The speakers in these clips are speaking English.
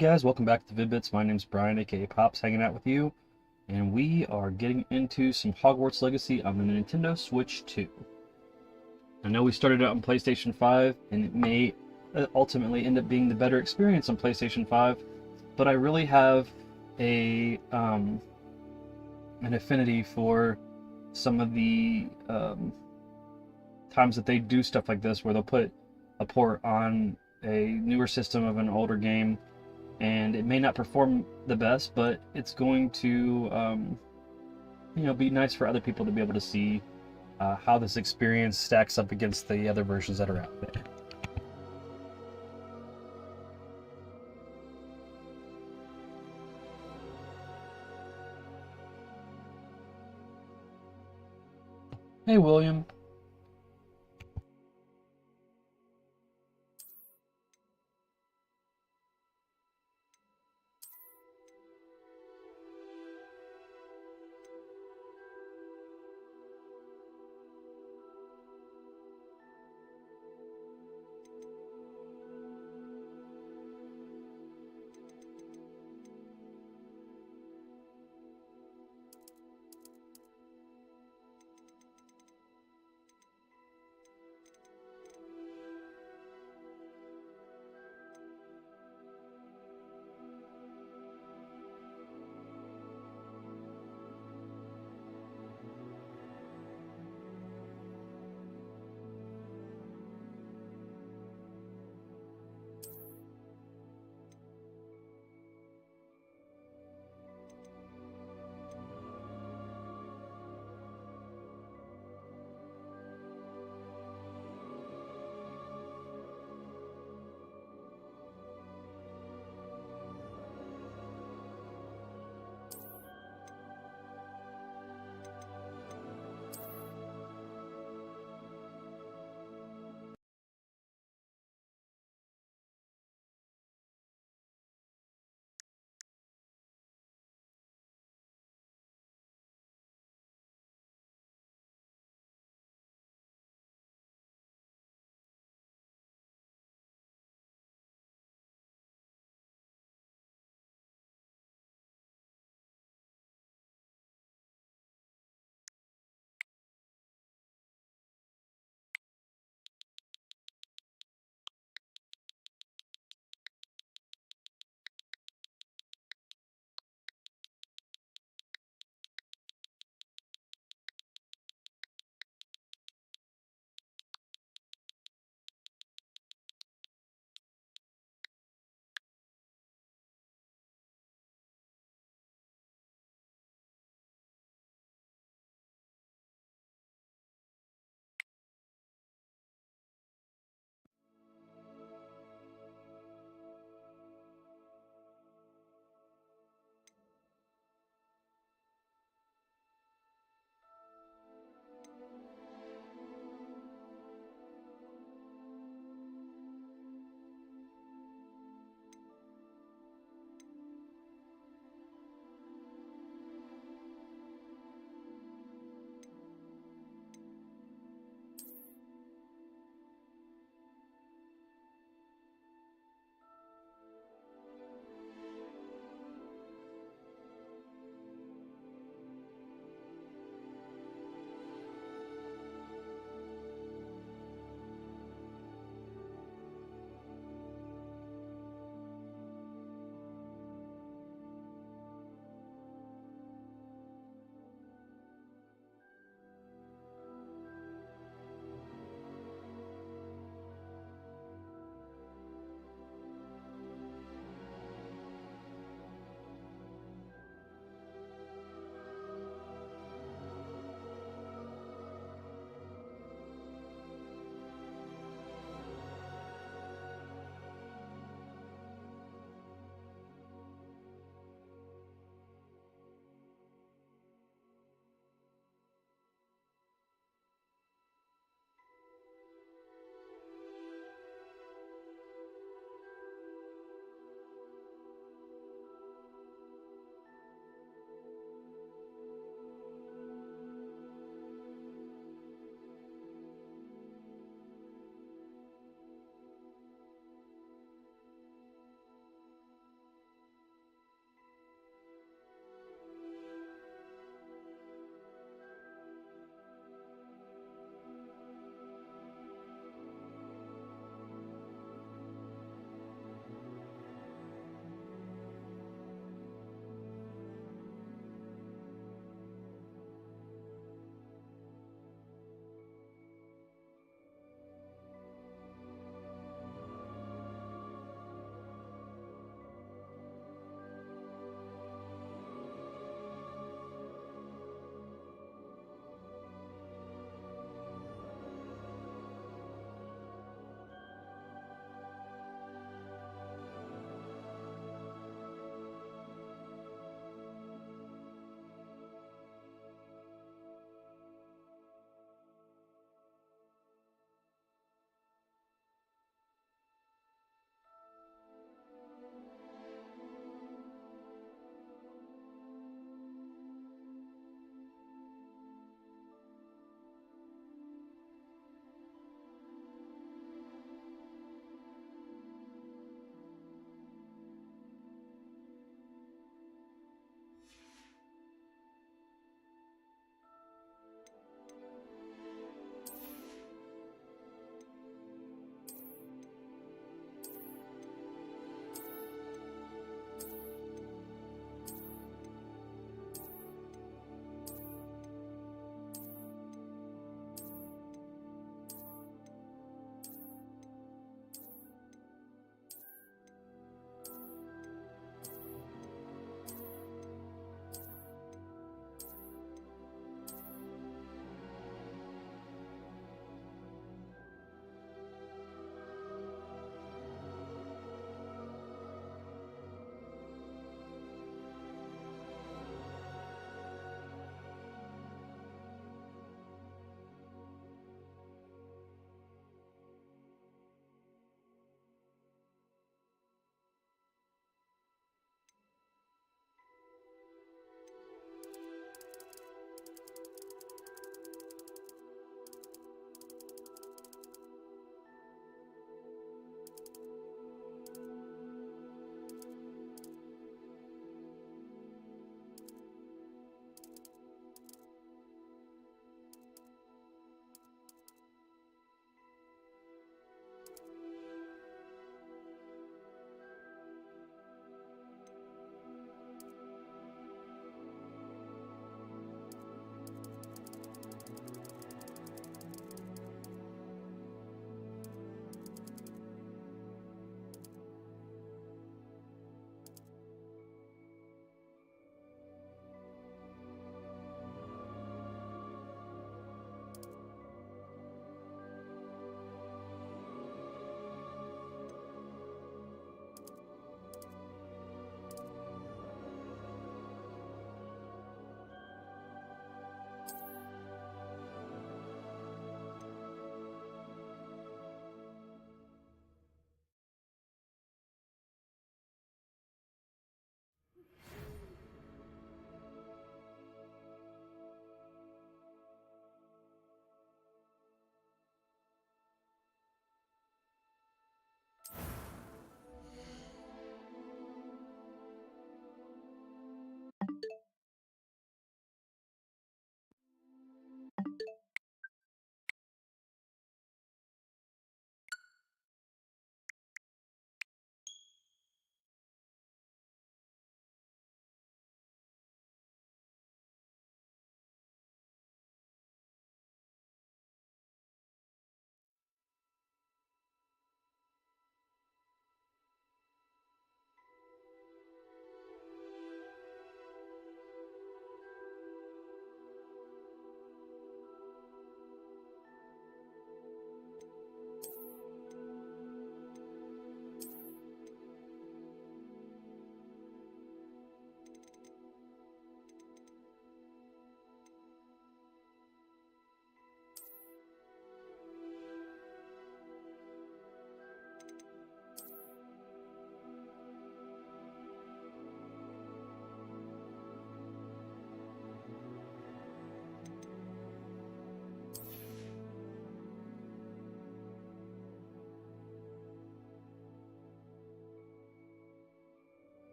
guys, welcome back to Vid-Bits. My name's Brian, aka Pops, hanging out with you, and we are getting into some Hogwarts Legacy on the Nintendo Switch 2. I know we started out on PlayStation 5, and it may ultimately end up being the better experience on PlayStation 5, but I really have an affinity for some of the times that they do stuff like this, where they'll put a port on a newer system of an older game, and it may not perform the best, but it's going to be nice for other people to be able to see how this experience stacks up against the other versions that are out there. Hey, William.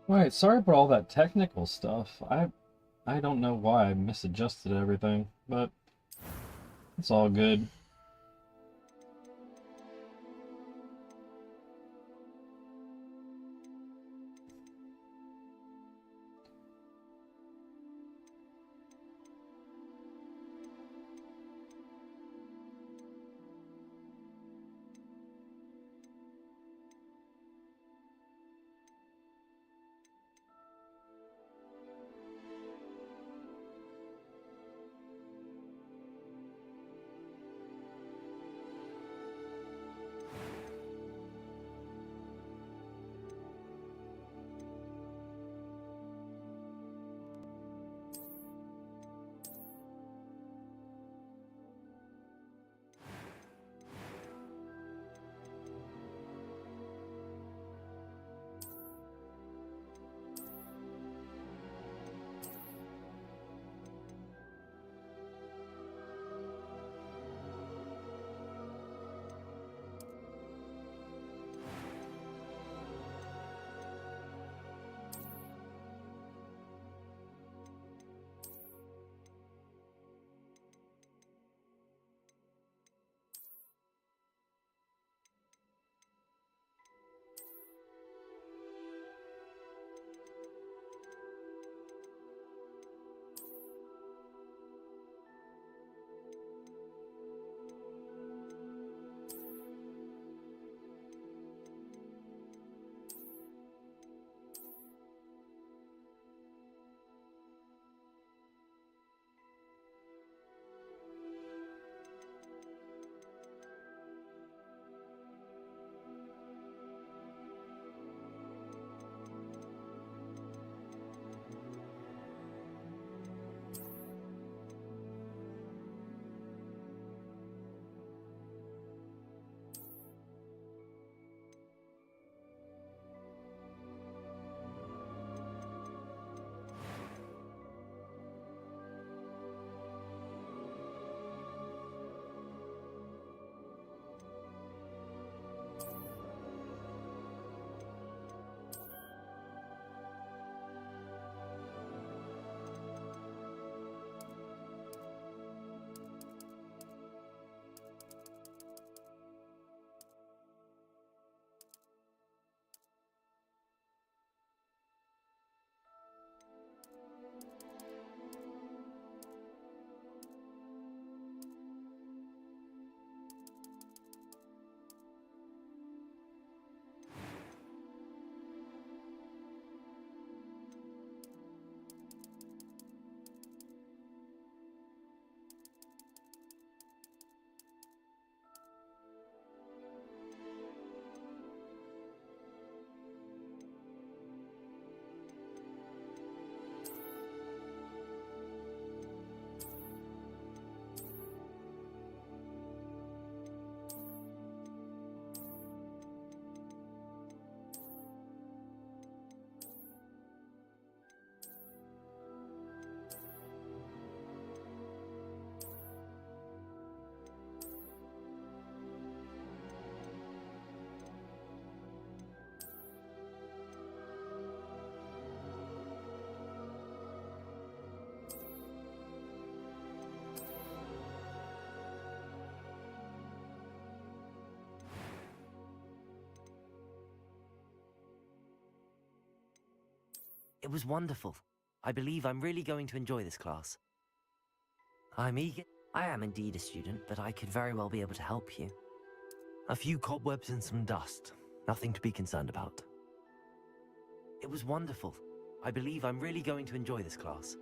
Right, sorry about all that technical stuff. I don't know why I misadjusted everything, but it's all good. It was wonderful. I believe I'm really going to enjoy this class. I'm eager. I am indeed a student, but I could very well be able to help you. A few cobwebs and some dust. Nothing to be concerned about. It was wonderful. I believe I'm really going to enjoy this class.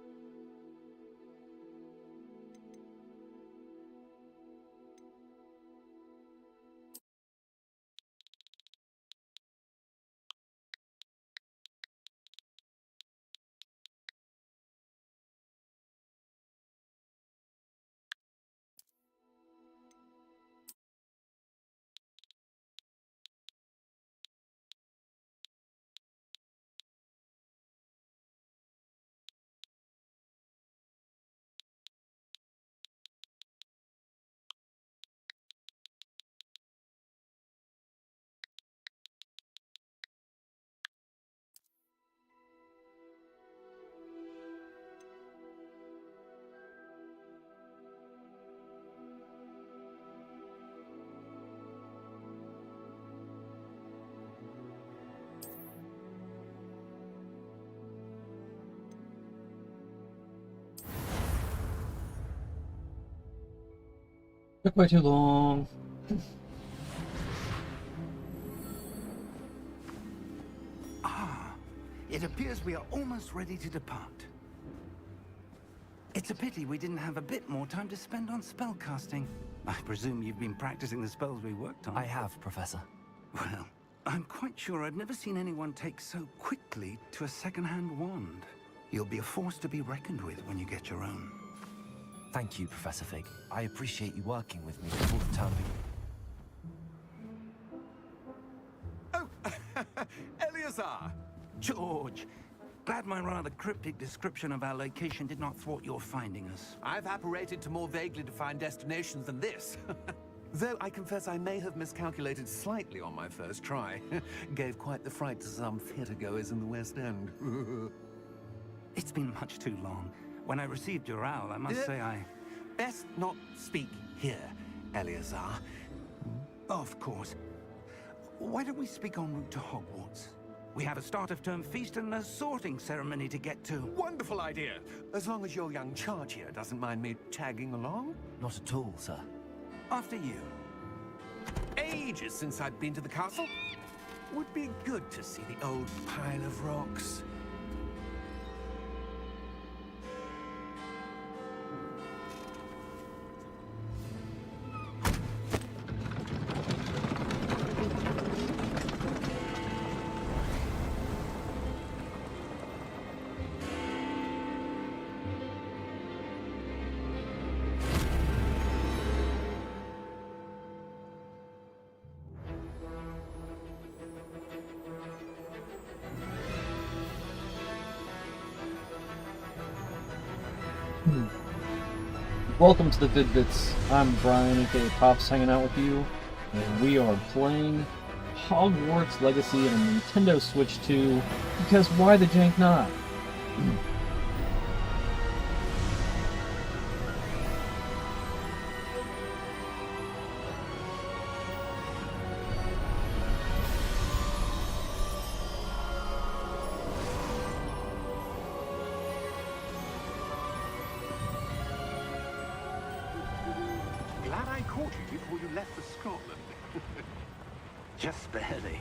Took way too long. It appears we are almost ready to depart. It's a pity we didn't have a bit more time to spend on spellcasting. I presume you've been practicing the spells we worked on. I have, Professor. Well, I'm quite sure I've never seen anyone take so quickly to a second-hand wand. You'll be a force to be reckoned with when you get your own. Thank you, Professor Fig. I appreciate you working with me before the term begins. Oh, Eleazar! George! Glad my rather cryptic description of our location did not thwart your finding us. I've apparated to more vaguely defined destinations than this. Though I confess I may have miscalculated slightly on my first try. Gave quite the fright to some theatergoers in the West End. It's been much too long. When I received your owl, I must say I... Best not speak here, Eleazar. Of course. Why don't we speak en route to Hogwarts? We have a start-of-term feast and a sorting ceremony to get to. Wonderful idea! As long as your young charge here doesn't mind me tagging along. Not at all, sir. After you. Ages since I'd been to the castle. Would be good to see the old pile of rocks. Welcome to the Vid-Bits. I'm Brian, aka Pops, hanging out with you, and we are playing Hogwarts Legacy on a Nintendo Switch 2, because why the jank not? Glad I caught you before you left for Scotland. Just barely.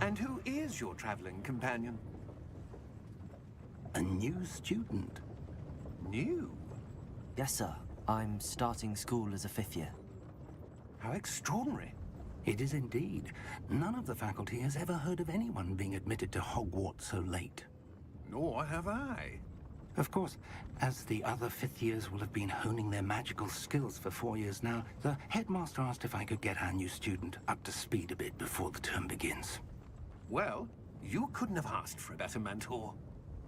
And who is your traveling companion? A new student. New? Yes, sir. I'm starting school as a 5th year. How extraordinary. It is indeed. None of the faculty has ever heard of anyone being admitted to Hogwarts so late. Nor have I. Of course, as the other 5th years will have been honing their magical skills for 4 years now, the headmaster asked if I could get our new student up to speed a bit before the term begins. Well, you couldn't have asked for a better mentor.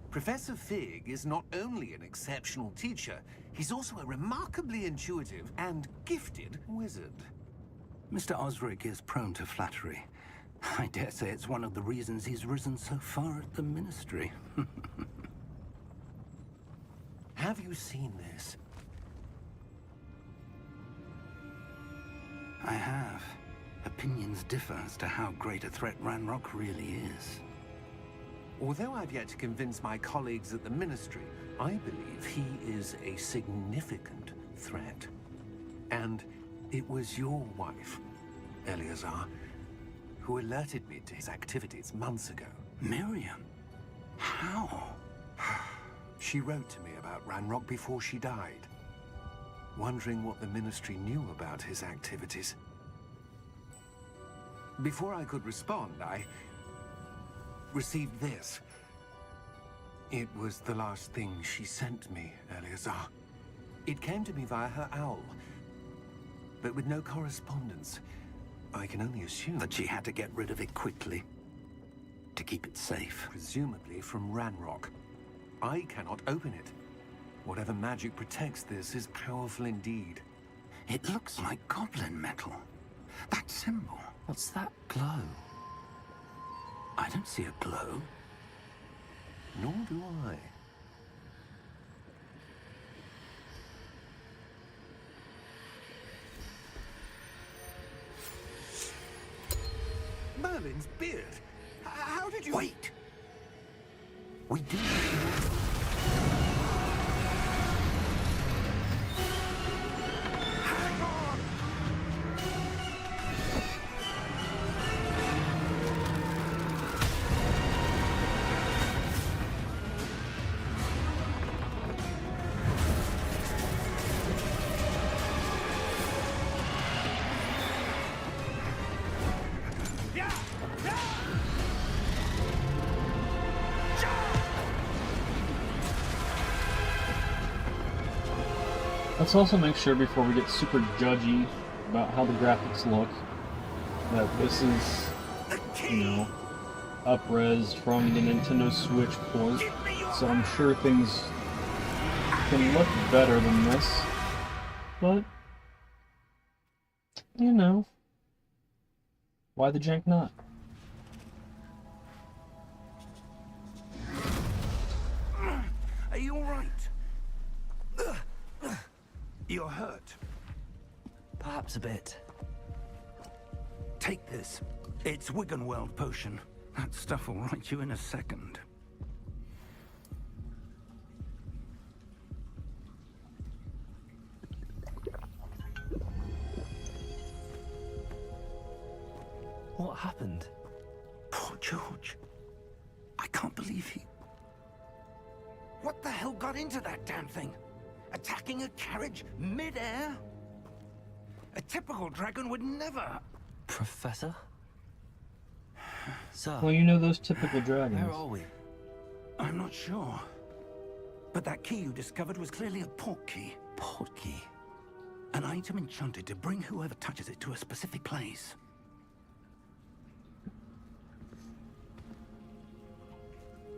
Professor Fig is not only an exceptional teacher, he's also a remarkably intuitive and gifted wizard. Mr. Osric is prone to flattery. I dare say it's one of the reasons he's risen so far at the Ministry. Have you seen this? I have. Opinions differ as to how great a threat Ranrock really is. Although I've yet to convince my colleagues at the Ministry, I believe he is a significant threat. And it was your wife, Eleazar, who alerted me to his activities months ago. Miriam? How? She wrote to me about Ranrock before she died, wondering what the Ministry knew about his activities. Before I could respond, I received this. It was the last thing she sent me, Eleazar. It came to me via her owl, but with no correspondence. I can only assume That she had to get rid of it quickly. To keep it safe. presumably from Ranrock. I cannot open it. Whatever magic protects this is powerful indeed. It looks like goblin metal. That symbol. What's that glow? I don't see a glow. Nor do I. Merlin's beard. How did you... Wait! We do. Let's also make sure before we get super judgy about how the graphics look that this is, you know, up-res from the Nintendo Switch port, so I'm sure things can look better than this, but, you know, why the jank not? Are you alright? You're hurt. Perhaps a bit. Take this. It's Wiggenweld potion. That stuff will right you in a second. What happened? Poor George. I can't believe he... What the hell got into that damn thing? Attacking a carriage mid-air? A typical dragon would never... Professor? Sir, Well, you know those typical dragons. where are we? I'm not sure. But that key you discovered was clearly a portkey. Portkey? An item enchanted to bring whoever touches it to a specific place.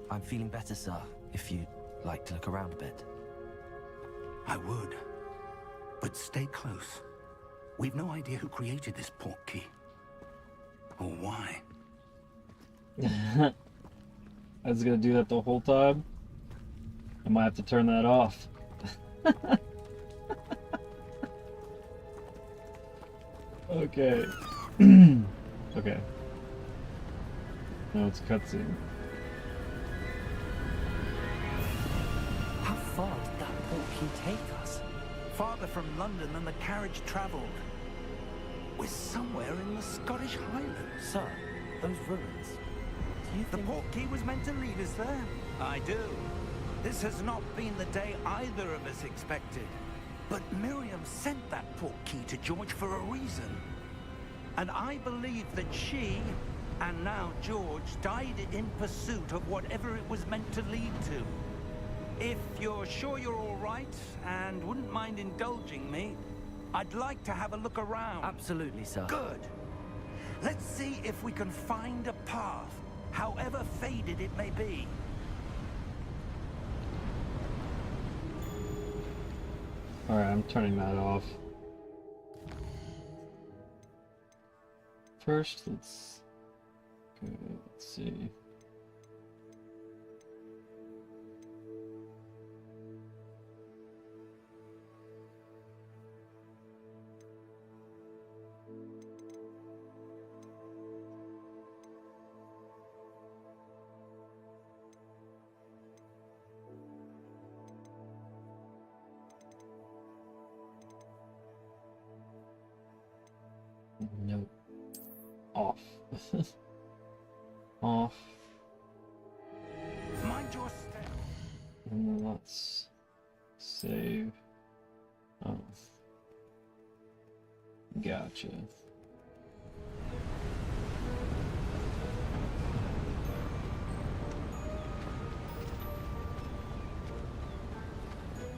I'm feeling better, sir, if you'd like to look around a bit. I would. But stay close. We've no idea who created this portkey. Or why. I was gonna do that the whole time. I might have to turn that off. Okay. Okay. Now it's cutscene. How far did that portkey take us? Farther from London than the carriage travelled. We're somewhere in the Scottish Highlands. Sir, those ruins. Do you The think... portkey was meant to lead us there. I do. This has not been the day either of us expected. But Miriam sent that portkey to George for a reason. And I believe that she, and now George, died in pursuit of whatever it was meant to lead to. If you're sure you're all right, and wouldn't mind indulging me, I'd like to have a look around. Absolutely, sir. Good. Let's see if we can find a path, however faded it may be. Alright, I'm turning that off. First, let's see. Nope. Off. Off. Mind your step. And then let's save. Oh. Gotcha.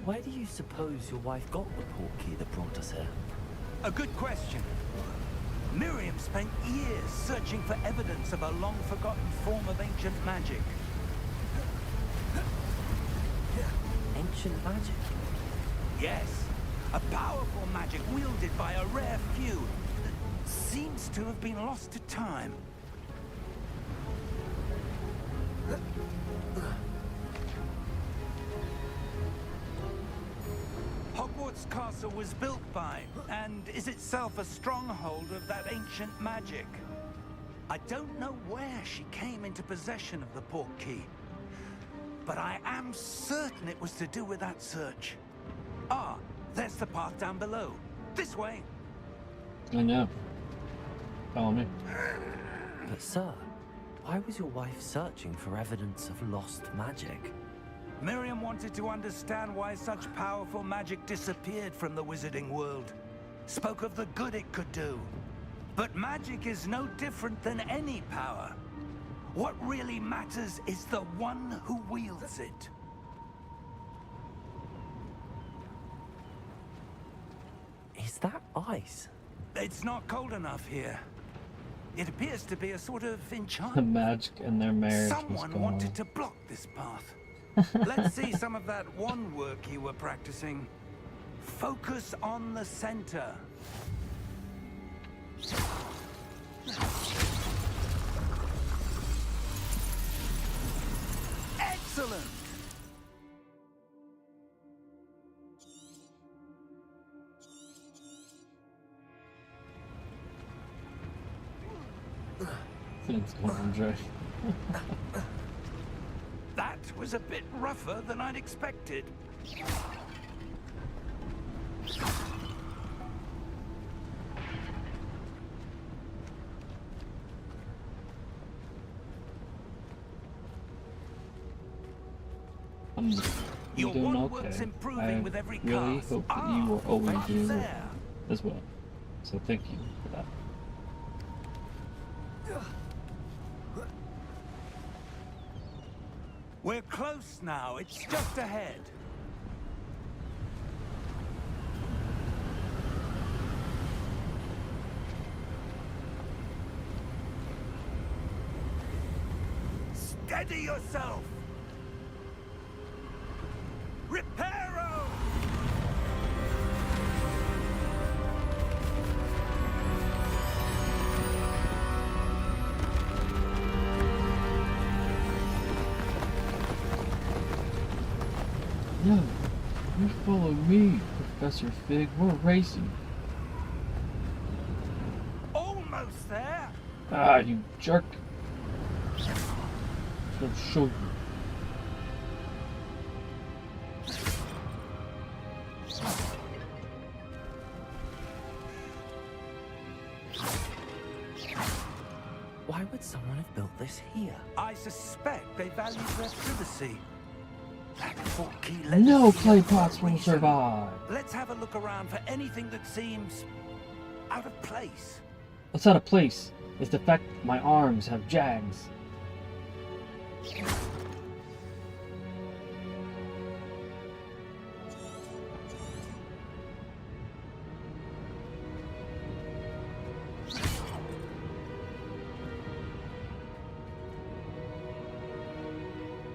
Where do you suppose your wife got the portkey that brought us here? A good question. Miriam spent years searching for evidence of a long-forgotten form of ancient magic. Ancient magic? Yes, a powerful magic wielded by a rare few that seems to have been lost to time. Hogwarts Castle was built by, and is itself a stronghold of that ancient magic. I don't know where she came into possession of the portkey, but I am certain it was to do with that search. Ah, there's the path down below. This way. I know. Follow me. But sir, why was your wife searching for evidence of lost magic? Miriam wanted to understand why such powerful magic disappeared from the wizarding world. Spoke of the good it could do. But magic is no different than any power. What really matters is the one who wields it. that ice? It's not cold enough here. It appears to be a sort of The enchantment. magic in their marriage was Someone gone. wanted to block this path. Let's see some of that one work you were practicing. Focus on the center. Excellent! It's going on, Jay. That was a bit rougher than I'd expected. You're Your doing one okay. work's improving I with every really cast. hope that you are always right doing well there. as well. So thank you for that. We're close now. It's just ahead. Steady yourself. Reparo! No, you follow me, Professor Fig. We're racing. Almost there. Ah, you jerk. I'll show you. Why would someone have built this here? I suspect they value their privacy. That Portkey No Legacy clay is for a pots will reason. survive. Let's have a look around for anything that seems out of place. What's out of place is the fact that my arms have jags.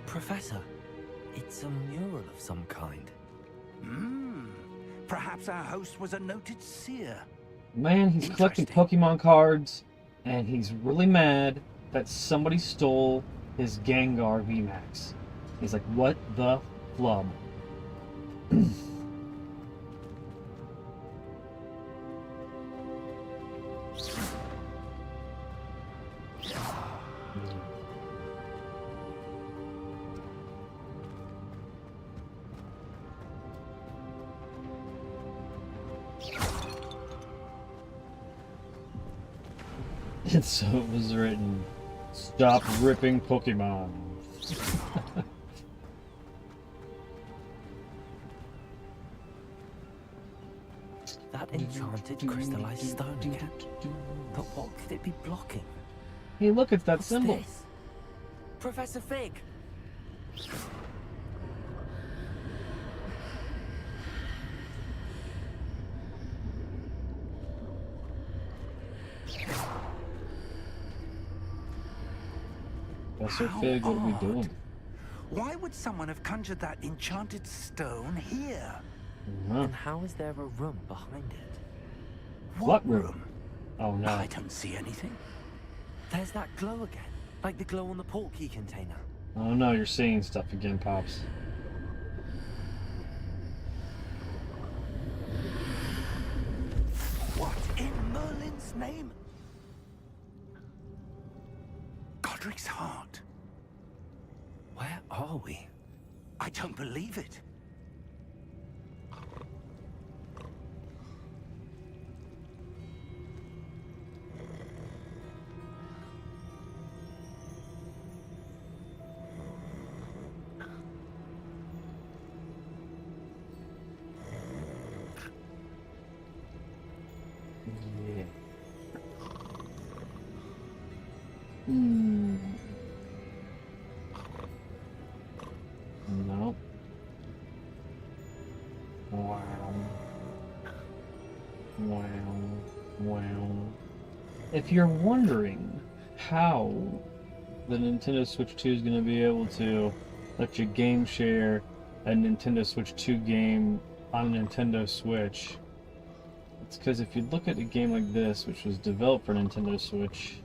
Professor, it's a mural of some kind. Perhaps our host was a noted seer. Man, he's collecting Interesting. Pokemon cards, and he's really mad that somebody stole his Gengar VMAX. He's like, what the flub? And so it was written, stop ripping Pokemon. That enchanted crystallized stone again. But what could it be blocking? Hey, look, it's that What's symbol. this? Professor Fig! Professor How Fig, what are we odd. doing? Why would someone have conjured that enchanted stone here? Huh. And how is there a room behind it? What room? Oh no. I don't see anything. There's that glow again, like the glow on the Portkey container. Oh no, you're seeing stuff again, Pops. What in Merlin's name? Godric's heart. Where are we? I don't believe it. Yeah. Hmm. No. Wow. Wow. If you're wondering how the Nintendo Switch 2 is going to be able to let you game share a Nintendo Switch 2 game on a Nintendo Switch, it's because if you look at a game like this, which was developed for Nintendo Switch,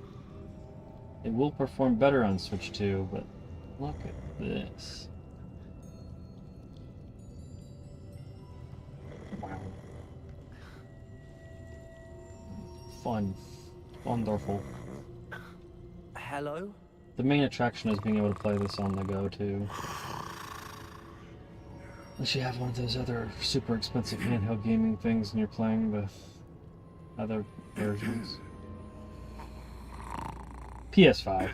it will perform better on Switch 2, but look at this. Wow. Fun. Wonderful. Hello? The main attraction is being able to play this on the go, too. Unless you have one of those other super expensive handheld gaming things and you're playing the other versions. PS5.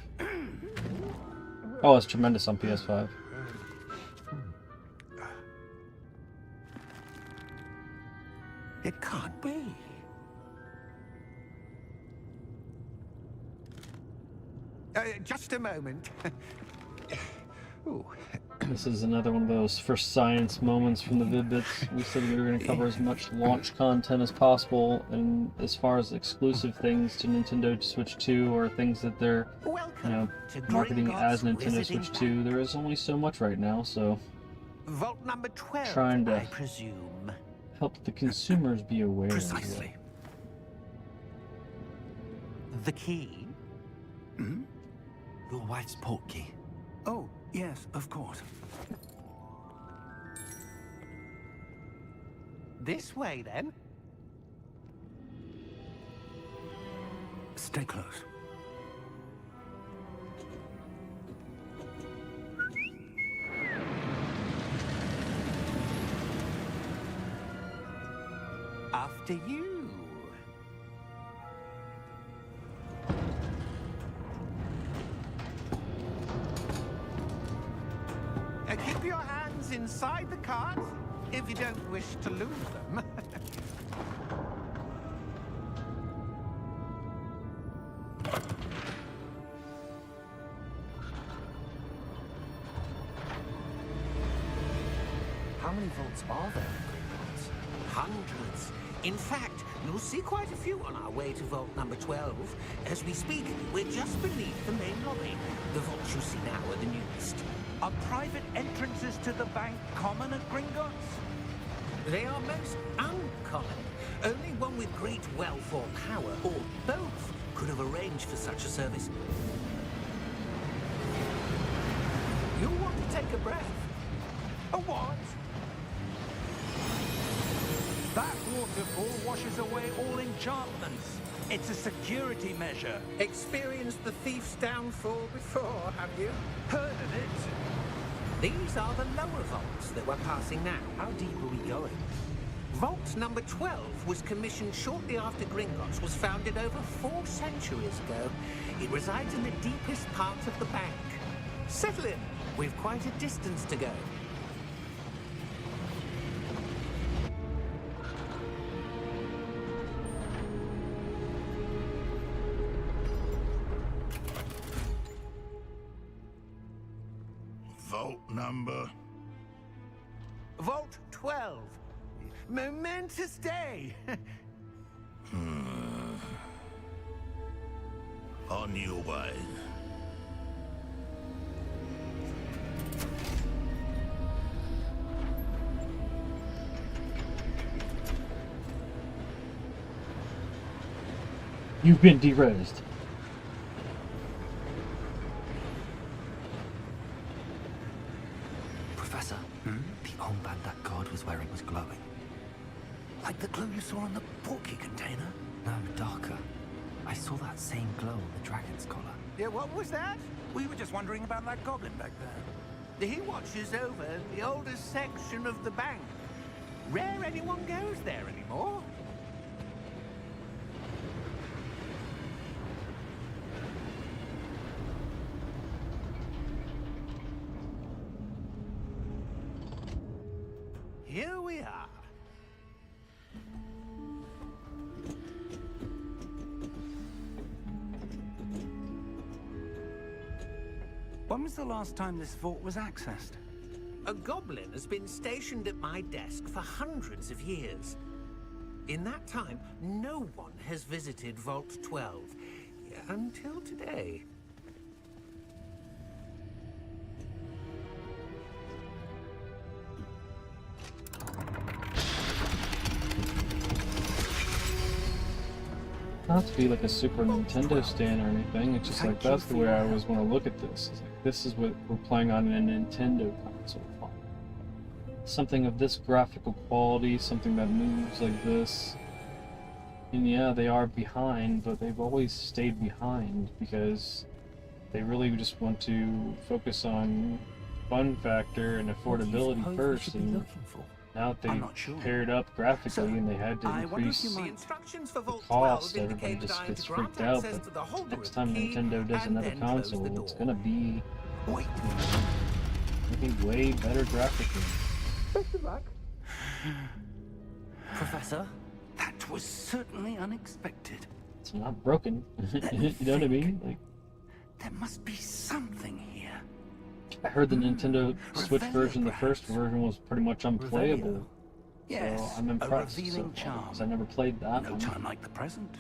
Oh, it's tremendous on PS5. It can't be. Just a moment. Ooh. This is another one of those for science moments from the Vid-Bits. We said we were going to cover as much launch content as possible, and as far as exclusive things to Nintendo Switch 2 or things that they're, marketing as Nintendo Switch 2, there is only so much right now, so Vault number 12, trying to I presume. help the consumers be aware Precisely. The key? Hmm? Your wife's Portkey. Oh, yes, of course. This way, then. Stay close. After you. Keep your hands inside the cart if you don't wish to lose them. How many vaults are there in Gringotts? Hundreds. In fact, you'll see quite a few on our way to vault number 12. As we speak, we're just beneath the main lobby. The vaults you see now are the newest. Are private entrances to the bank common at Gringotts? They are most uncommon. Only one with great wealth or power, or both, could have arranged for such a service. You want to take a breath? A what? That waterfall washes away all enchantments. It's a security measure. Experienced the thief's downfall before, have you? Heard of it? These are the lower vaults that we're passing now. How deep are we going? Vault number 12 was commissioned shortly after Gringotts was founded over 4 centuries ago. It resides in the deepest part of the bank. Settle in. We've quite a distance to go. Vault number? Vault 12. Momentous day. On your way. You've been de-resed. Professor, the armband that guard was wearing was glowing. Like the glow you saw on the Portkey container? No, darker. I saw that same glow on the dragon's collar. Yeah, what was that? We were just wondering about that goblin back there. He watches over the oldest section of the bank. Rare anyone goes there anymore. Here we are. When was the last time this vault was accessed? A goblin has been stationed at my desk for hundreds of years. In that time, no one has visited Vault 12. Until today. Not to be like a Super Nintendo stand or anything, it's just like that's the way I always want to look at this. It's like, this is what we're playing on a Nintendo console. Something of this graphical quality, something that moves like this. And yeah, they are behind, but they've always stayed behind because they really just want to focus on fun factor and affordability first. And now that they paired up graphically and they had to increase the cost, everybody just gets freaked out. But next time Nintendo does another console, it's gonna be maybe way better graphically. Professor? That was certainly unexpected. It's not broken. You know what I mean? Like, there must be something here. I heard the Nintendo Switch version, the first version, was pretty much unplayable. Yes, so I'm impressed. A revealing charm. Because I never played that No one. time like the present.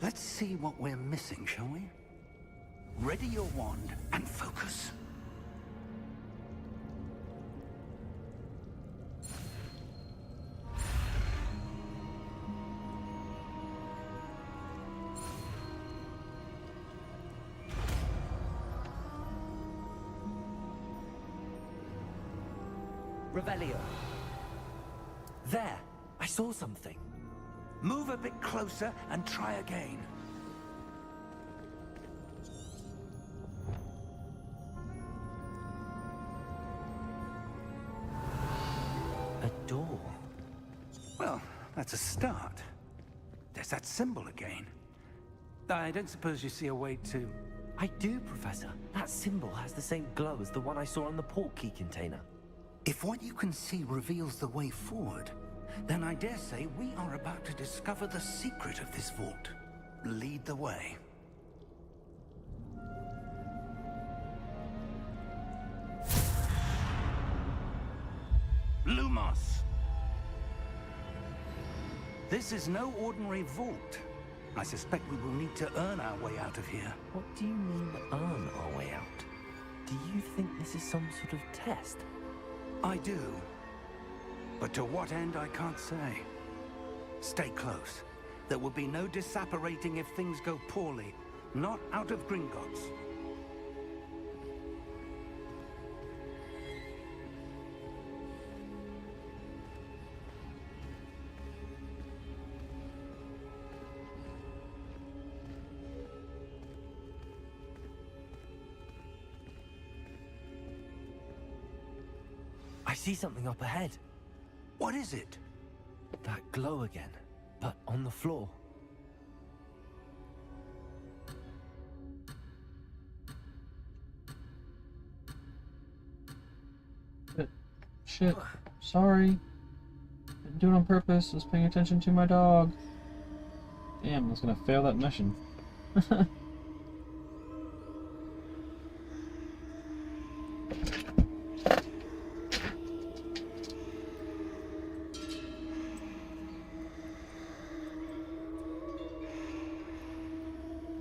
Let's see what we're missing, shall we? Ready your wand and focus. Revelio. There! I saw something. Move a bit closer and try again. A door. Well, that's a start. There's that symbol again. I don't suppose you see a way to... I do, Professor. That symbol has the same glow as the one I saw on the Portkey container. If what you can see reveals the way forward, then I dare say we are about to discover the secret of this vault. Lead the way. Lumos! This is no ordinary vault. I suspect we will need to earn our way out of here. What do you mean, earn our way out? Do you think this is some sort of test? I do. But to what end, I can't say. Stay close. There will be no disapparating if things go poorly. Not out of Gringotts. I see something up ahead. What is it? That glow again, but on the floor. Shit. Sorry. Didn't do it on purpose. I was paying attention to my dog. Damn, I was gonna fail that mission.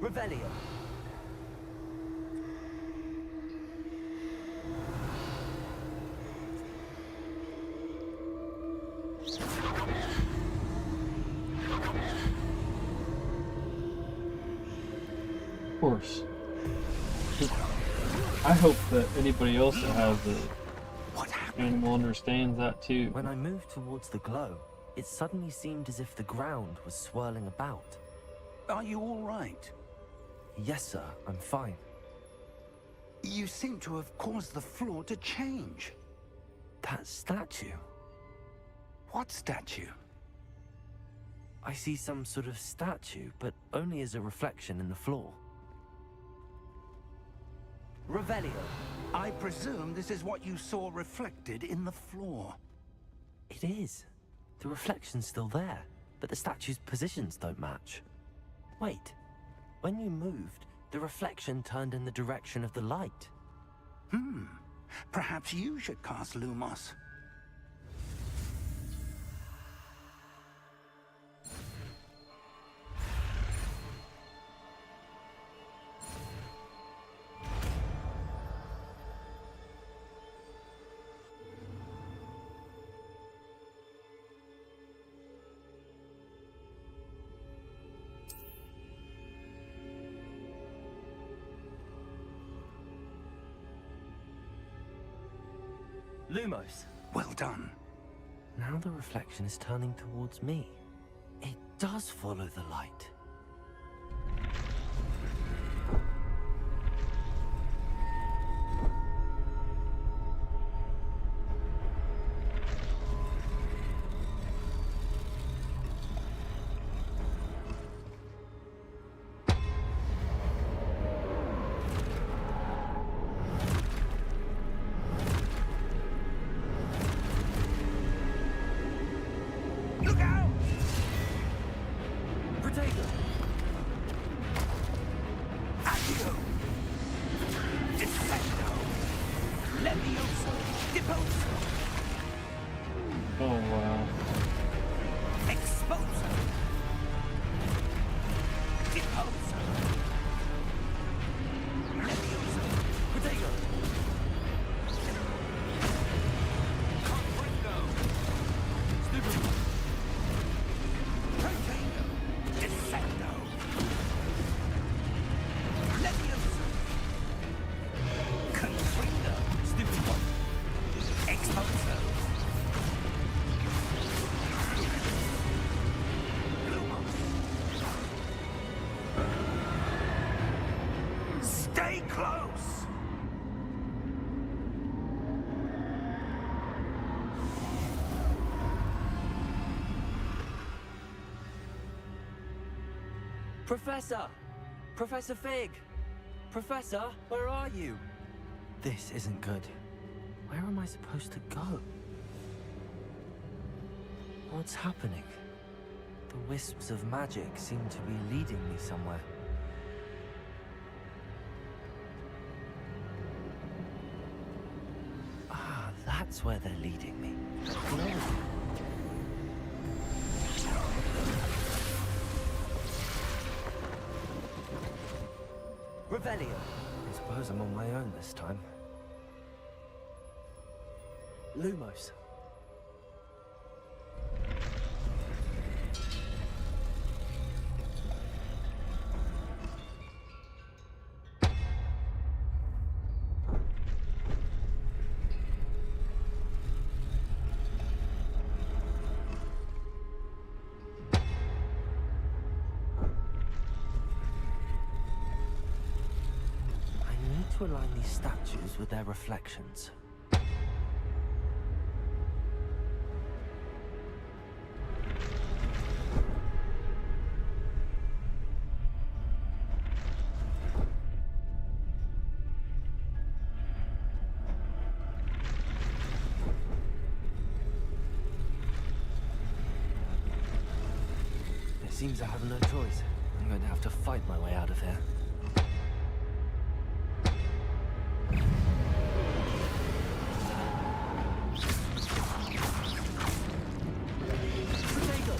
Revelio. Of course. I hope that anybody else that has the animal understands that too. When I moved towards the glow, it suddenly seemed as if the ground was swirling about. Are you all right? Yes, sir, I'm fine. You seem to have caused the floor to change. That statue. What statue? I see some sort of statue, but only as a reflection in the floor. Revelio. I presume this is what you saw reflected in the floor. It is. The reflection's still there, but the statue's positions don't match. Wait. When you moved, the reflection turned in the direction of the light. Perhaps you should cast Lumos. Lumos. Well done. Now the reflection is turning towards me. It does follow the light. Look out! Protego! Accio! Descendo! Levioso! Deposo! Oh wow. Exposo! Deposo! Levioso! Protego! Confringo! Stupid! Protego! Descendo! Levioso! Confringo! Stupid one! Exposo! Lumos! Stay close! Professor! Professor Fig! Professor, where are you? This isn't good. Where am I supposed to go? What's happening? The wisps of magic seem to be leading me somewhere. Ah, that's where they're leading me. No. Revelio. I suppose I'm on my own this time. Lumos. I need to align these statues with their reflections. It seems I have no choice. I'm going to have to fight my way out of here. Protego!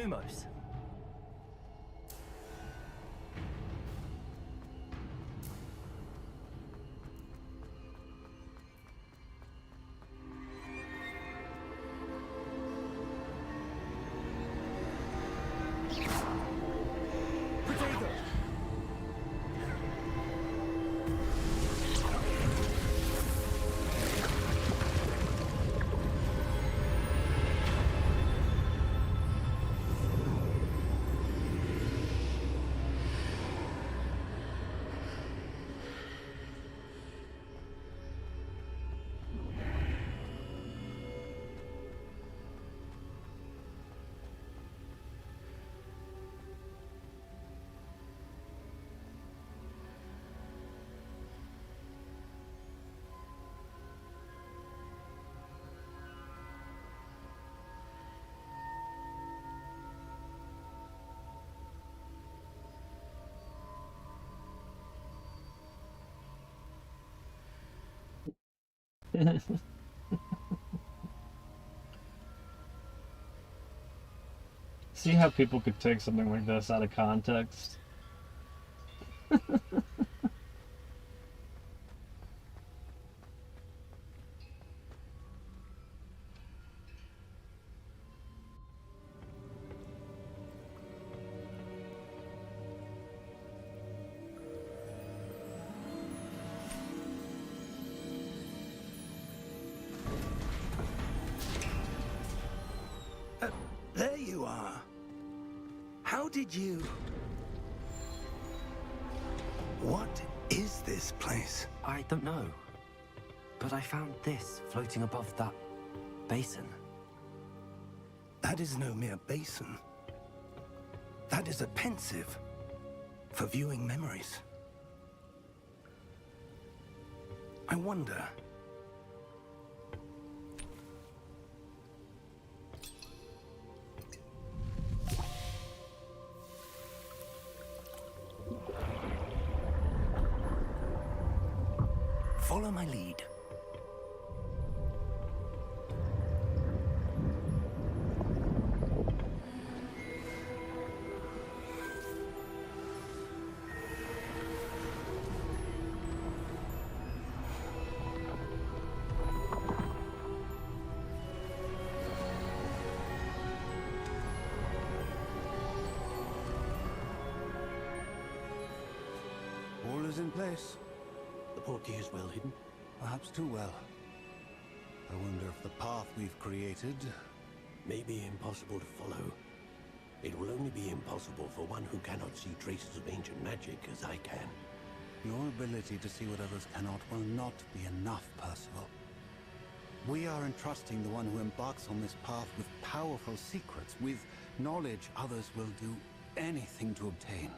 Lumos. See how people could take something like this out of context? There you are. How did you... What is this place? I don't know. But I found this floating above that basin. That is no mere basin. That is a pensive for viewing memories. I wonder... Follow my lead. All is in place. The Portkey is well hidden. Perhaps too well. I wonder if the path we've created... May be impossible to follow. It will only be impossible for one who cannot see traces of ancient magic as I can. Your ability to see what others cannot will not be enough, Percival. We are entrusting the one who embarks on this path with powerful secrets, with knowledge others will do anything to obtain.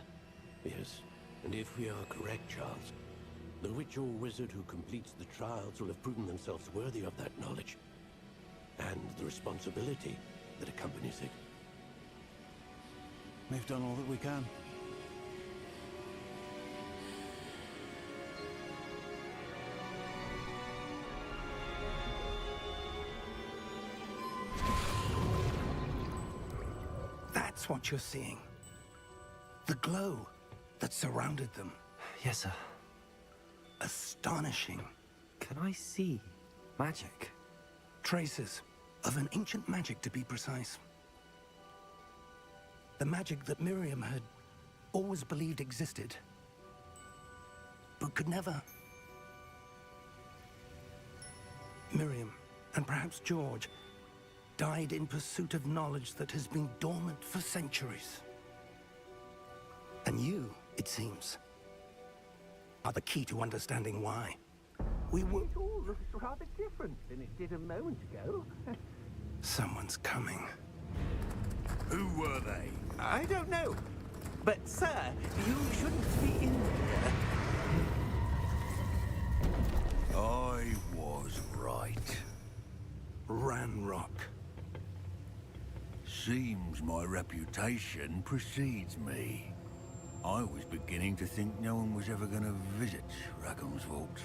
Yes, and if we are correct, Charles, the witch or wizard who completes the trials will have proven themselves worthy of that knowledge, and the responsibility that accompanies it. We've done all that we can. That's what you're seeing. The glow that surrounded them. Yes, sir. Astonishing. Can I see magic? Traces of an ancient magic, to be precise. The magic that Miriam had always believed existed, but could never. Miriam, and perhaps George, died in pursuit of knowledge that has been dormant for centuries. And you, it seems, are the key to understanding why. We were... It all looks rather different than it did a moment ago. Someone's coming. Who were they? I don't know. But, sir, you shouldn't be in here. I was right. Ranrock. Seems my reputation precedes me. I was beginning to think no one was ever going to visit Rackham's Vault.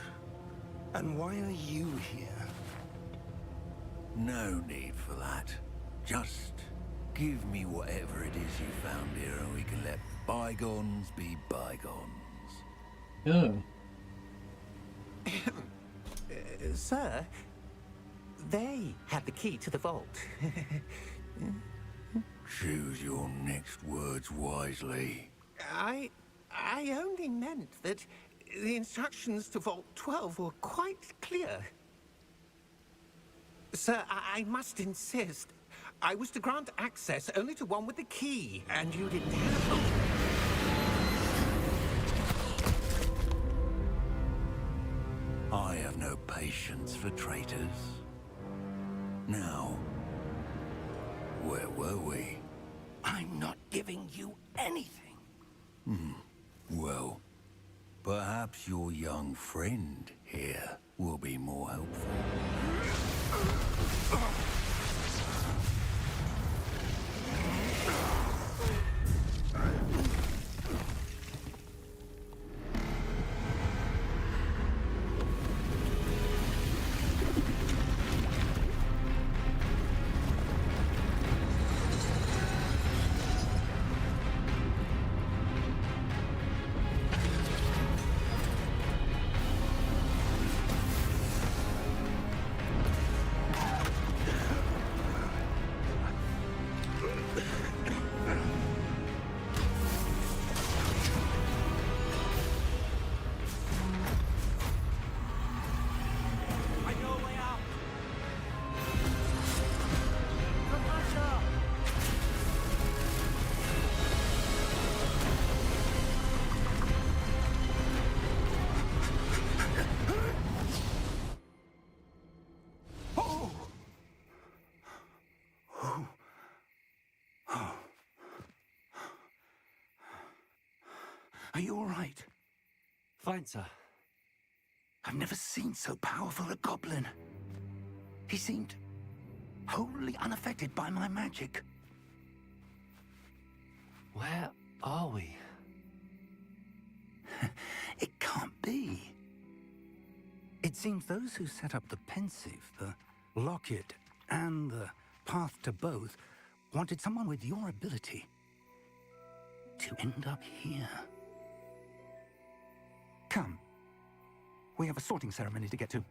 And why are you here? No need for that. Just Give me whatever it is you found here and we can let bygones be bygones. Ugh. Sir, they had the key to the vault. Choose your next words wisely. I only meant that the instructions to Vault 12 were quite clear. Sir, I must insist. I was to grant access only to one with the key, and you didn't have... I have no patience for traitors. Now, where were we? I'm not giving you anything. Well, perhaps your young friend here will be more helpful. I know a way out. Are you all right? Fine, sir. I've never seen so powerful a goblin. He seemed wholly unaffected by my magic. Where are we? It can't be. It seems those who set up the pensive, the locket, and the path to both wanted someone with your ability to end up here. Come. We have a sorting ceremony to get to.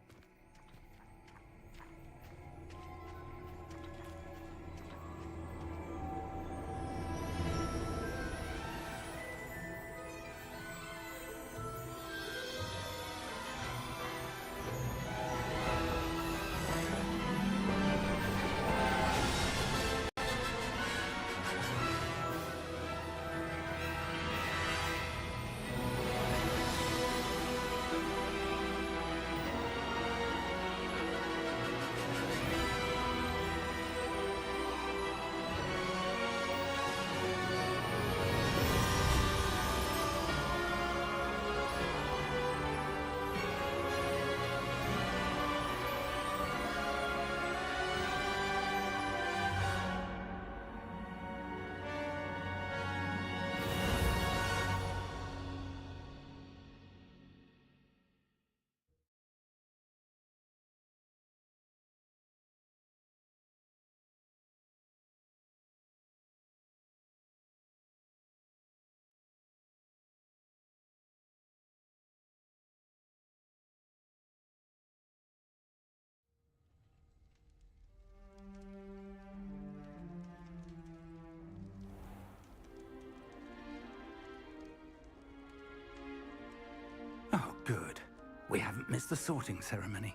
Oh, good. We haven't missed the sorting ceremony.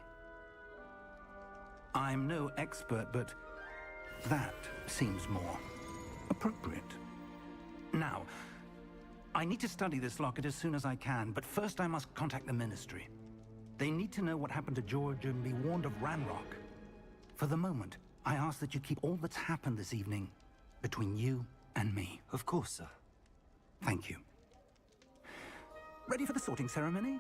I'm no expert, but that seems more appropriate. Now, I need to study this locket as soon as I can, but first I must contact the Ministry. They need to know what happened to George and be warned of Ranrock. For the moment, I ask that you keep all that's happened this evening between you and me. Of course, sir. Thank you. Ready for the sorting ceremony?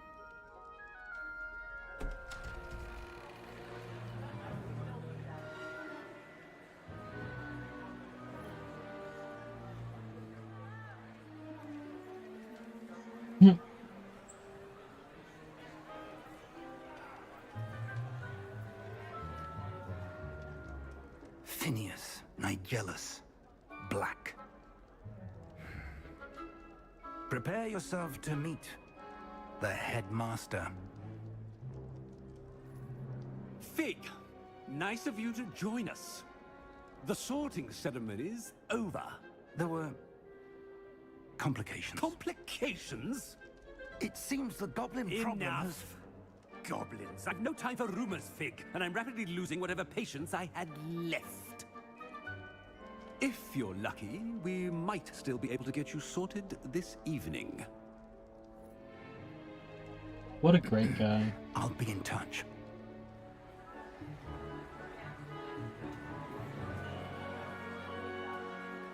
Phineas, Nigellus, black. Prepare yourself to meet the headmaster. Fig, nice of you to join us. The sorting ceremony's over. There were complications. Complications? It seems the goblin problem has... Enough. Goblins. I've no time for rumors, Fig, and I'm rapidly losing whatever patience I had left. If you're lucky, we might still be able to get you sorted this evening. What a great guy. I'll be in touch.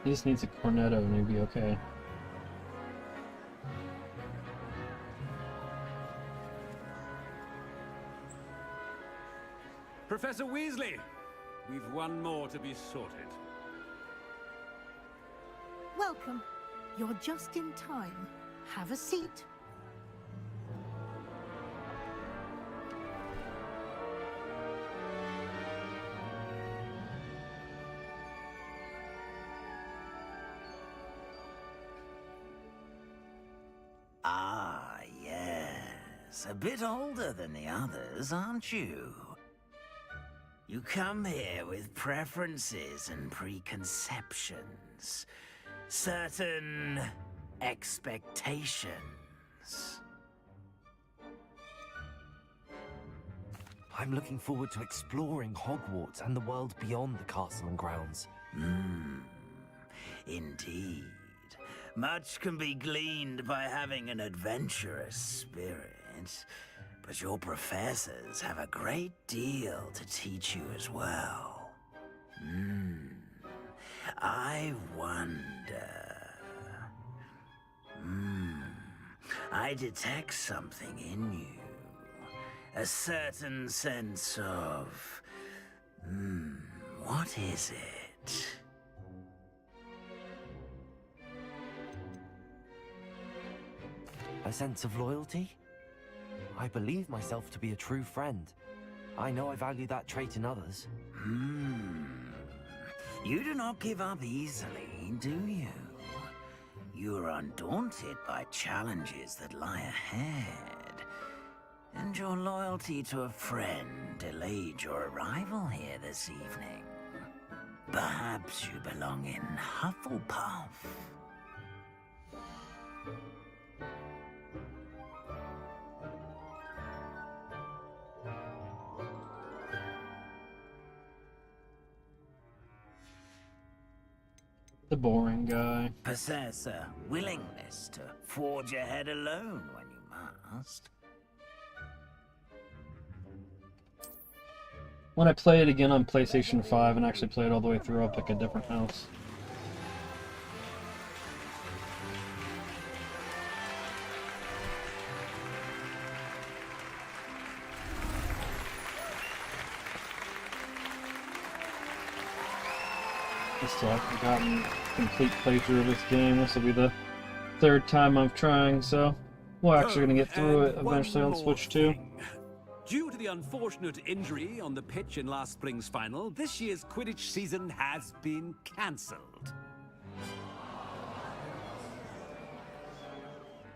He just needs a cornetto and he'll be okay. Professor Weasley, we've one more to be sorted. Welcome. You're just in time. Have a seat. Ah, yes. A bit older than the others, aren't you? You come here with preferences and preconceptions. Certain expectations. I'm looking forward to exploring Hogwarts and the world beyond the castle and grounds. Indeed. Much can be gleaned by having an adventurous spirit, but your professors have a great deal to teach you as well. I wonder... I detect something in you. A certain sense of... what is it? A sense of loyalty? I believe myself to be a true friend. I know I value that trait in others. You do not give up easily, do you? You are undaunted by challenges that lie ahead. And your loyalty to a friend delayed your arrival here this evening. Perhaps you belong in Hufflepuff. The boring guy. Possess a willingness to forge ahead alone when you must. When I play it again on PlayStation 5 and actually play it all the way through, I'll pick a different house. I still haven't gotten complete playthrough of this game. This will be the third time I'm trying, so we're actually going to get through it eventually on Switch 2. Due to the unfortunate injury on the pitch in last spring's final, this year's Quidditch season has been cancelled.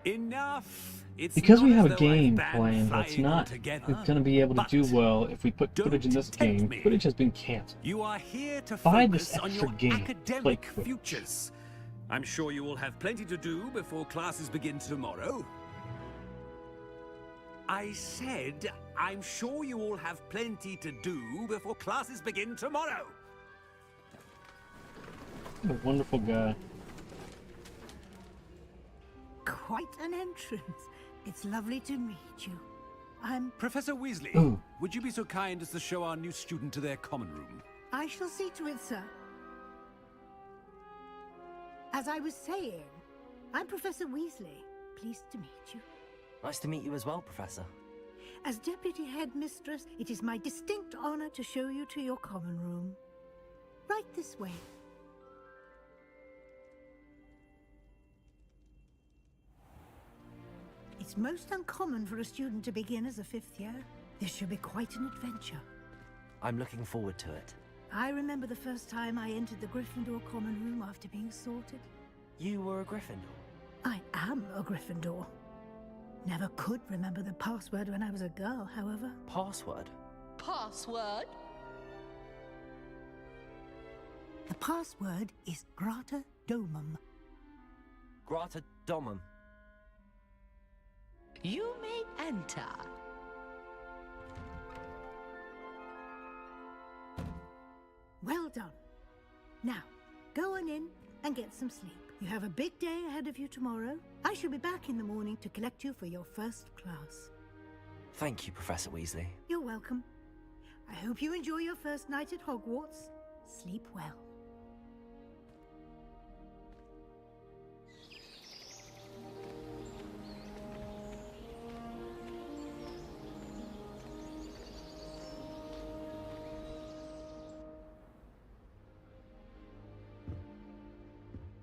Enough! It's Because we not have as a though game I've banned planned that's flying not altogether, going to be able to do but well if we put don't Quidditch in this tempt game. me. Quidditch has been canceled. You are here to Buy focus this on extra your game. Play academic Quidditch. futures. I'm sure you will have plenty to do before classes begin tomorrow. I said, I'm sure you all have plenty to do before classes begin tomorrow. What a wonderful guy. Quite an entrance. It's lovely to meet you. I'm... Professor Weasley, Ooh. would you be so kind as to show our new student to their common room? I shall see to it, sir. As I was saying, I'm Professor Weasley. Pleased to meet you. Nice to meet you as well, Professor. As Deputy Headmistress, it is my distinct honor to show you to your common room. Right this way. It's most uncommon for a student to begin as a 5th year. This should be quite an adventure. I'm looking forward to it. I remember the first time I entered the Gryffindor common room after being sorted. You were a Gryffindor? I am a Gryffindor. Never could remember the password when I was a girl, however. Password? Password? The password is Grata Domum. Grata Domum. You may enter. Well done. Now, go on in and get some sleep. You have a big day ahead of you tomorrow. I shall be back in the morning to collect you for your first class. Thank you, Professor Weasley. You're welcome. I hope you enjoy your first night at Hogwarts. Sleep well.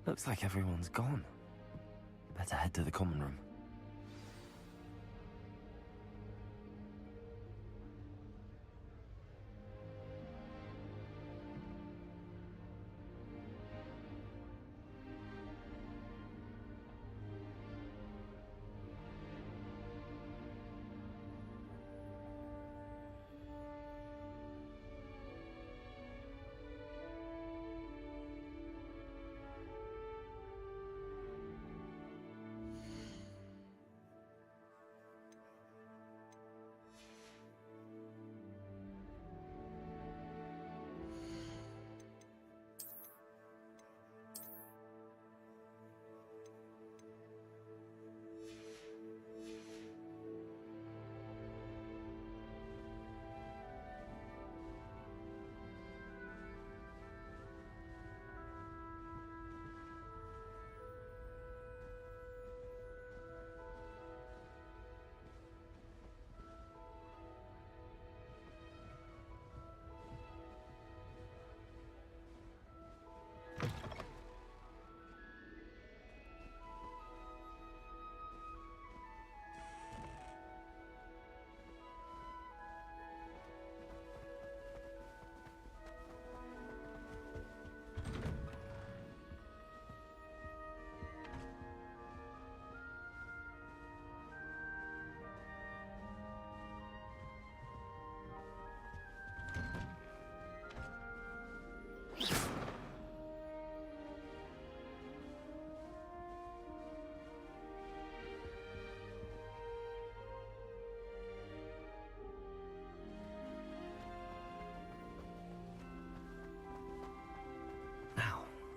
Looks like everyone's gone. Better head to the common room.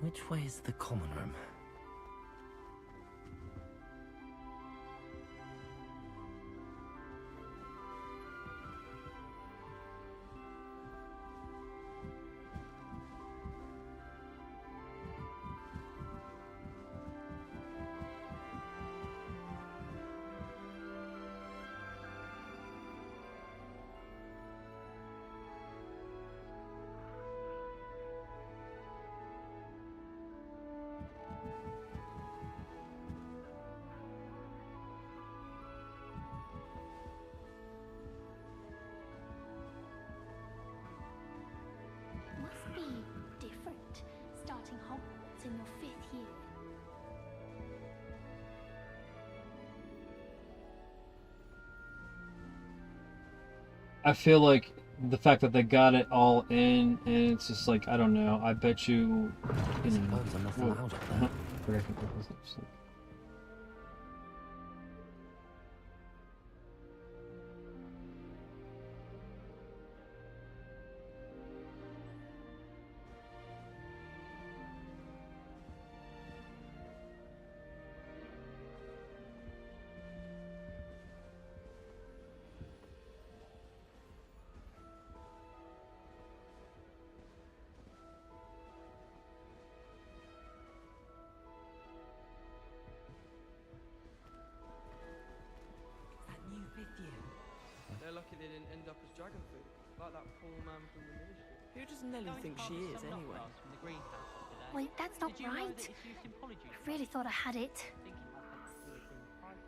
Which way is the common room? Must be different, starting Hogwarts in your 5th year. I feel like the fact that they got it all in, and it's just like, I don't know, I bet you... I suppose I'm not allowed up there. Forget to put this up, so- They're lucky they didn't end up as dragon food, like that poor man from the ministry. Who does Nelly think she is, anyway? Wait, that's not right. I really thought I had it.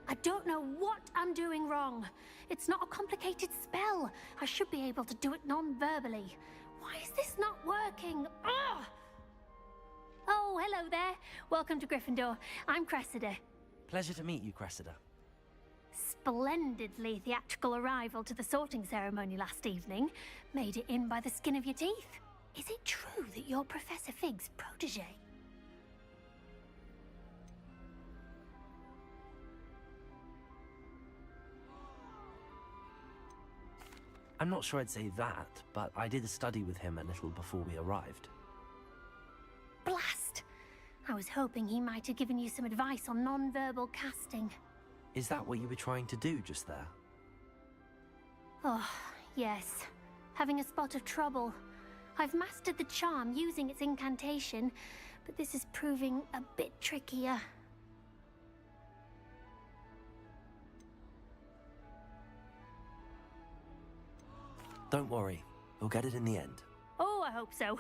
I don't know what I'm doing wrong. It's not a complicated spell. I should be able to do it non-verbally. Why Why is this not working? Ugh! Oh, hello there. Welcome to Gryffindor. I'm Cressida. Pleasure to meet you, Cressida. Splendidly theatrical arrival to the sorting ceremony last evening. Made it in by the skin of your teeth. Is it true that you're Professor Fig's protege? I'm not sure I'd say that, but I did study with him a little before we arrived. Blast! I was hoping he might have given you some advice on non-verbal casting. Is that what you were trying to do just there? Oh, yes. Having a spot of trouble. I've mastered the charm using its incantation, but this is proving a bit trickier. Don't worry, we'll get it in the end. Oh, I hope so.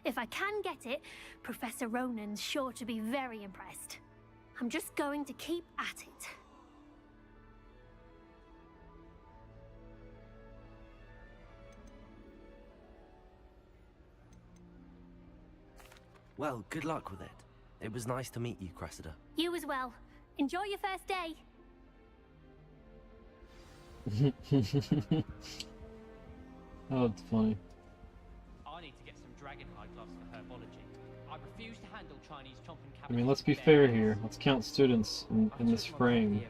If I can get it, Professor Ronan's sure to be very impressed. I'm just going to keep at it. Well, good luck with it. It was nice to meet you, Cressida. You as well. Enjoy your first day. Oh, it's funny. I need to get some dragonhide gloves for herbology. I refuse to handle Chinese chomping I mean, let's be fair here. Let's count students in this frame.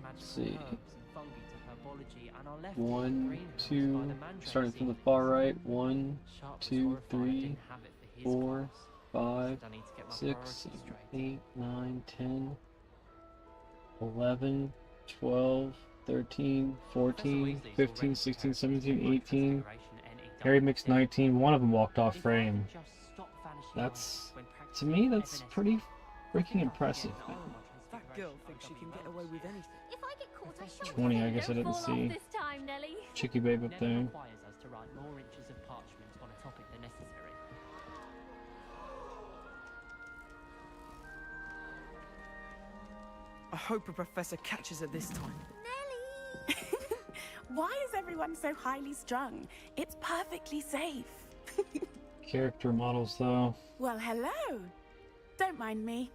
Let's see. 1, 2, starting from the far right. 1, 2, 3, 4, 5, 6, 7, 8, 9, 10, 11, 12, 13, 14, 15, 16, 17, 18. Harry mixed 19. One of them walked off frame. That's, to me, that's pretty freaking impressive. That girl thinks she can get away with anything. If I get caught, I shall 20, I guess I didn't see. this time, Nelly. Chicky babe up there. Requires us to write more inches of parchment on a topic than necessary. I hope a professor catches her this time. Why is everyone so highly strung? It's perfectly safe. Character models, though. Well, hello. Don't mind me.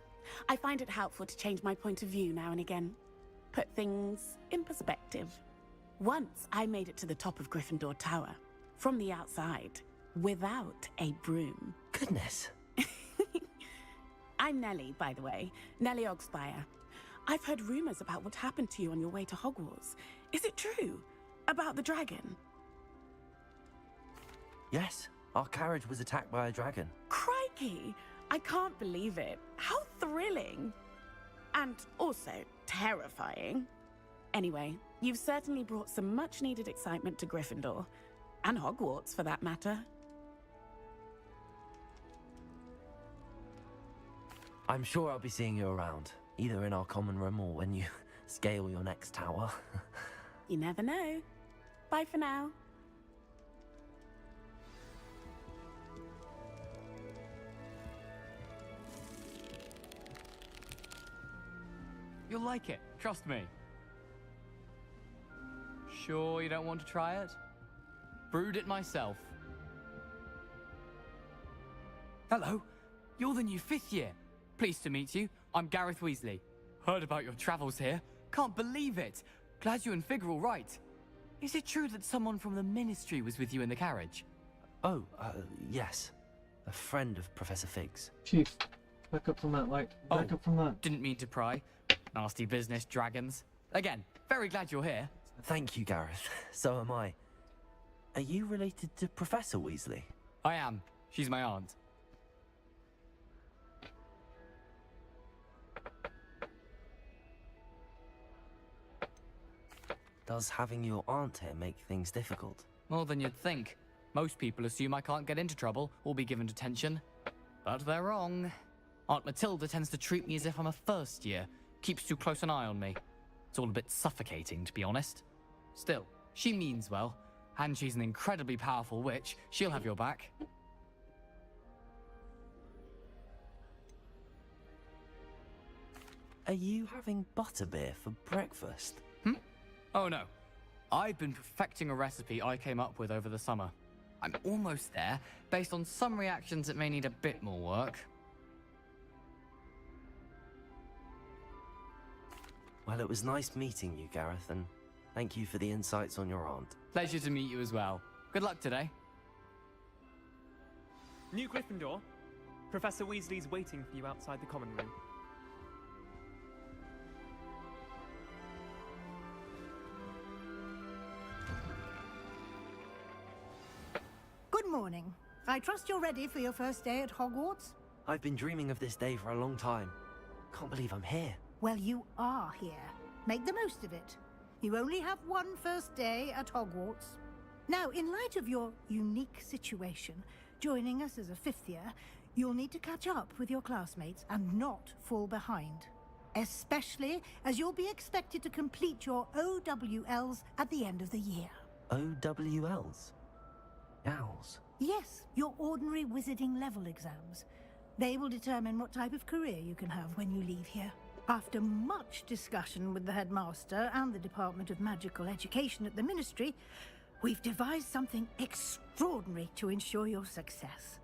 I find it helpful to change my point of view now and again. Put things in perspective. Once I made it to the top of Gryffindor Tower, from the outside, without a broom. Goodness. I'm Nellie, by the way. Nellie Ogspire. I've heard rumors about what happened to you on your way to Hogwarts. Is it true? About the dragon? Yes, our carriage was attacked by a dragon. Crikey! I can't believe it. How thrilling! And also terrifying. Anyway, you've certainly brought some much-needed excitement to Gryffindor. And Hogwarts, for that matter. I'm sure I'll be seeing you around, either in our common room or when you scale your next tower. You never know. Bye for now. You'll like it, trust me. Sure you don't want to try it? Brewed it myself. Hello, you're the new 5th year. Pleased to meet you. I'm Gareth Weasley. Heard about your travels here. Can't believe it. Glad you and Fig are all right. Is it true that someone from the Ministry was with you in the carriage? Oh, yes. A friend of Professor Fig's. Chief, back up from that light. Back up from that. Didn't mean to pry. Nasty business, dragons. Again, very glad you're here. Thank you, Gareth. So am I. Are you related to Professor Weasley? I am. She's my aunt. Does having your aunt here make things difficult? More than you'd think. Most people assume I can't get into trouble or be given detention. But they're wrong. Aunt Matilda tends to treat me as if I'm a first year. Keeps too close an eye on me. It's all a bit suffocating, to be honest. Still, she means well. And she's an incredibly powerful witch. She'll have your back. Are you having butterbeer for breakfast? Oh no. I've been perfecting a recipe I came up with over the summer. I'm almost there. Based on some reactions, it may need a bit more work. Well, it was nice meeting you, Gareth, and thank you for the insights on your aunt. Pleasure to meet you as well. Good luck today. New Gryffindor. Professor Weasley's waiting for you outside the common room. Good morning. I trust you're ready for your first day at Hogwarts? I've been dreaming of this day for a long time. Can't believe I'm here. Well, you are here. Make the most of it. You only have one first day at Hogwarts. Now, in light of your unique situation, joining us as a fifth year, you'll need to catch up with your classmates and not fall behind. Especially as you'll be expected to complete your OWLs at the end of the year. OWLs? Owls? Yes, your ordinary wizarding level exams. They will determine what type of career you can have when you leave here. After much discussion with the headmaster and the Department of Magical Education at the Ministry, we've devised something extraordinary to ensure your success.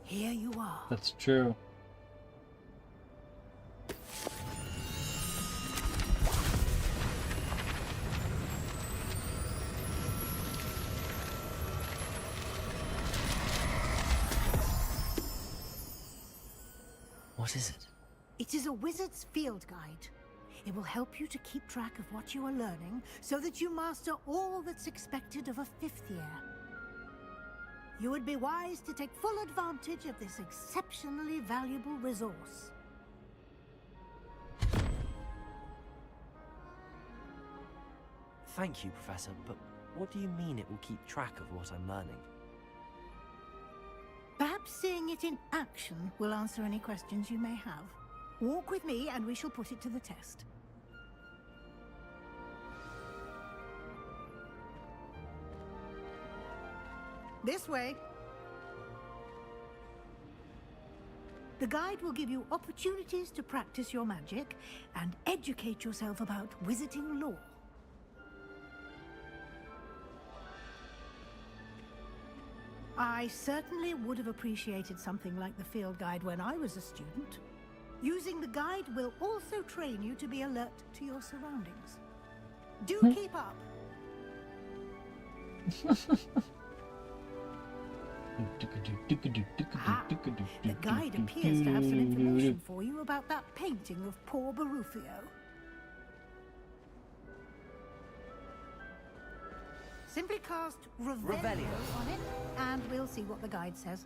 Here you are. That's true. What is it? It is a wizard's field guide. It will help you to keep track of what you are learning so that you master all that's expected of a fifth year. You would be wise to take full advantage of this exceptionally valuable resource. Thank you, Professor, but what do you mean it will keep track of what I'm learning? Perhaps seeing it in action will answer any questions you may have. Walk with me and we shall put it to the test. This way. The guide will give you opportunities to practice your magic and educate yourself about wizarding lore. I certainly would have appreciated something like the field guide when I was a student. Using the guide will also train you to be alert to your surroundings. Do keep up. The guide appears to have some information for you about that painting of poor Barufio. Simply cast Revelio on it, and we'll see what the guide says.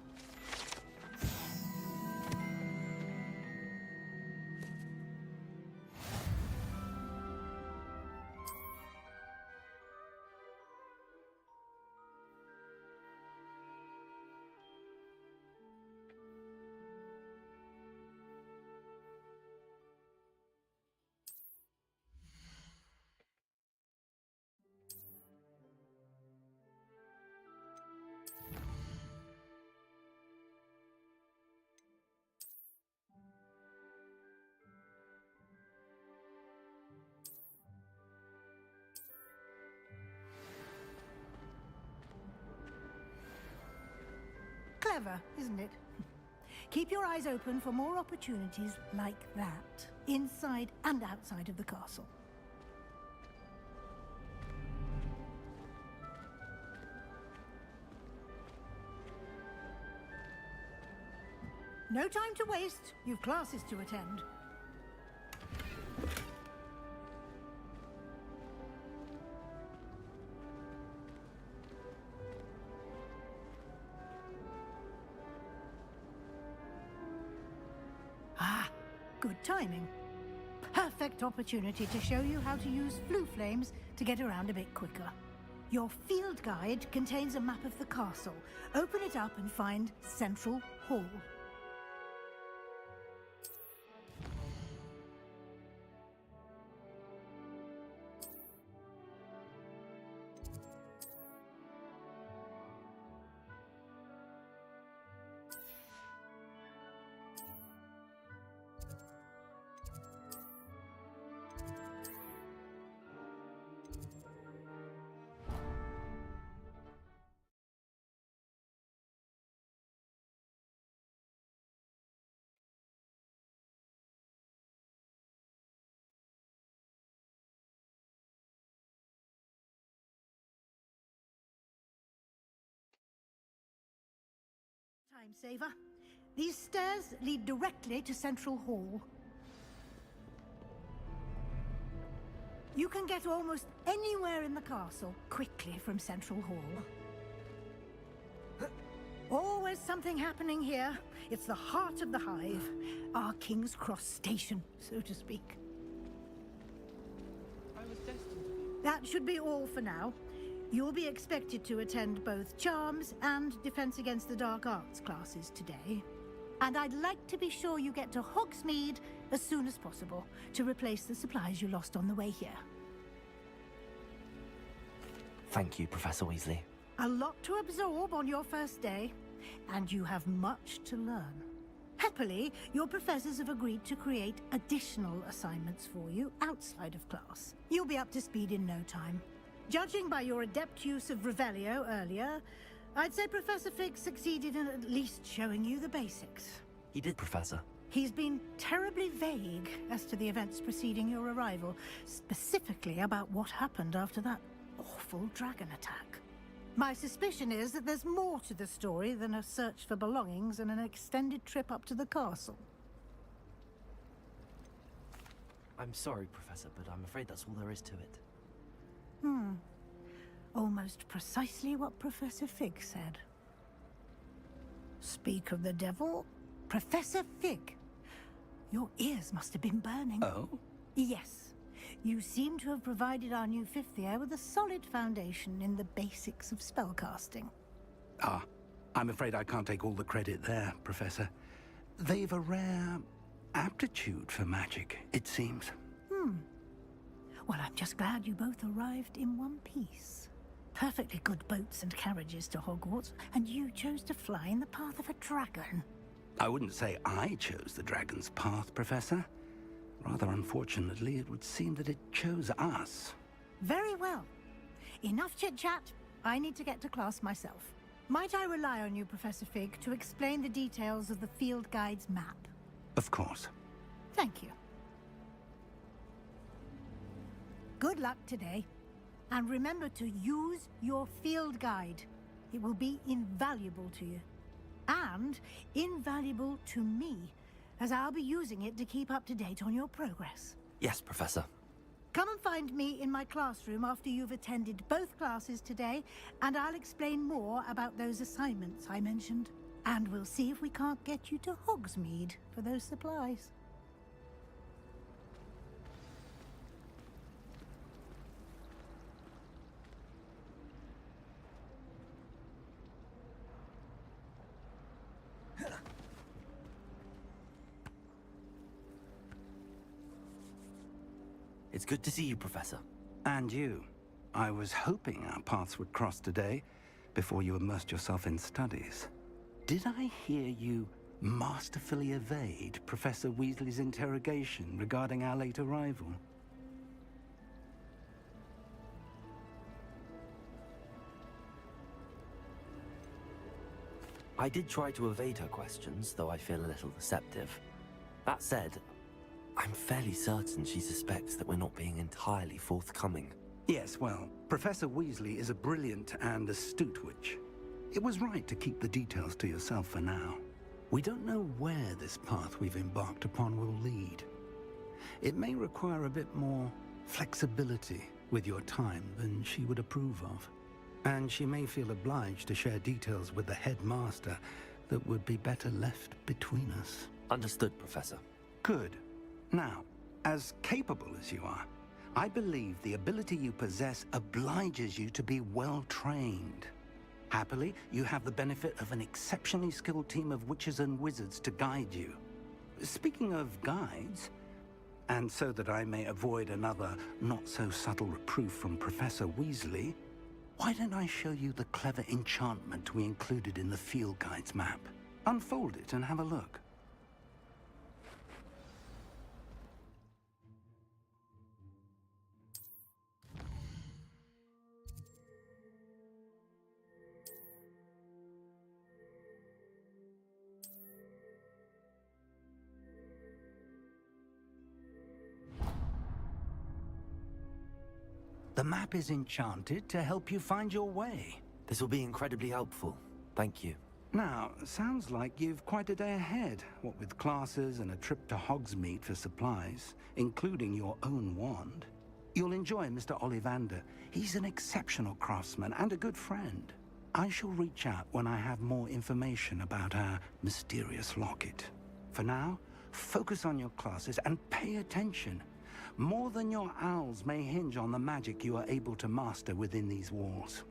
Clever, isn't it? Keep your eyes open for more opportunities like that, inside and outside of the castle. No time to waste. You've classes to attend. Good timing. Perfect opportunity to show you how to use flue flames to get around a bit quicker. Your field guide contains a map of the castle. Open it up and find Central Hall. time saver. These stairs lead directly to Central Hall. You can get almost anywhere in the castle quickly from Central Hall. Always something happening here. It's the heart of the Hive, our King's Cross station, so to speak. I was destined to be. That should be all for now. You'll be expected to attend both Charms and Defense Against the Dark Arts classes today. And I'd like to be sure you get to Hogsmeade as soon as possible to replace the supplies you lost on the way here. Thank you, Professor Weasley. A lot to absorb on your first day, and you have much to learn. Happily, your professors have agreed to create additional assignments for you outside of class. You'll be up to speed in no time. Judging by your adept use of Revelio earlier, I'd say Professor Fig succeeded in at least showing you the basics. He did, Professor. He's been terribly vague as to the events preceding your arrival, specifically about what happened after that awful dragon attack. My suspicion is that there's more to the story than a search for belongings and an extended trip up to the castle. I'm sorry, Professor, but I'm afraid that's all there is to it. Almost precisely what Professor Fig said. Speak of the devil, Professor Fig. Your ears must have been burning. Oh? Yes. You seem to have provided our new fifth year with a solid foundation in the basics of spellcasting. Ah, I'm afraid I can't take all the credit there, Professor. They've a rare aptitude for magic, it seems. Well, I'm just glad you both arrived in one piece. Perfectly good boats and carriages to Hogwarts, and you chose to fly in the path of a dragon. I wouldn't say I chose the dragon's path, Professor. Rather unfortunately, it would seem that it chose us. Very well. Enough chit-chat. I need to get to class myself. Might I rely on you, Professor Fig, to explain the details of the field guide's map? Of course. Thank you. Good luck today. And remember to use your field guide. It will be invaluable to you. And invaluable to me, as I'll be using it to keep up to date on your progress. Yes, Professor. Come and find me in my classroom after you've attended both classes today, and I'll explain more about those assignments I mentioned. And we'll see if we can't get you to Hogsmeade for those supplies. It's good to see you, Professor. And you. I was hoping our paths would cross today, before you immersed yourself in studies. Did I hear you masterfully evade Professor Weasley's interrogation regarding our late arrival? I did try to evade her questions, though I feel a little deceptive. That said, I'm fairly certain she suspects that we're not being entirely forthcoming. Yes, well, Professor Weasley is a brilliant and astute witch. It was right to keep the details to yourself for now. We don't know where this path we've embarked upon will lead. It may require a bit more flexibility with your time than she would approve of. And she may feel obliged to share details with the headmaster that would be better left between us. Understood, Professor. Good. Now, as capable as you are, I believe the ability you possess obliges you to be well trained. Happily, you have the benefit of an exceptionally skilled team of witches and wizards to guide you. Speaking of guides, and so that I may avoid another not-so-subtle reproof from Professor Weasley, why don't I show you the clever enchantment we included in the field guide's map? Unfold it and have a look. The map is enchanted to help you find your way. This will be incredibly helpful. Thank you. Now, sounds like you've quite a day ahead, what with classes and a trip to Hogsmeade for supplies, including your own wand. You'll enjoy Mr. Ollivander. He's an exceptional craftsman and a good friend. I shall reach out when I have more information about our mysterious locket. For now, focus on your classes and pay attention. More than your owls may hinge on the magic you are able to master within these walls.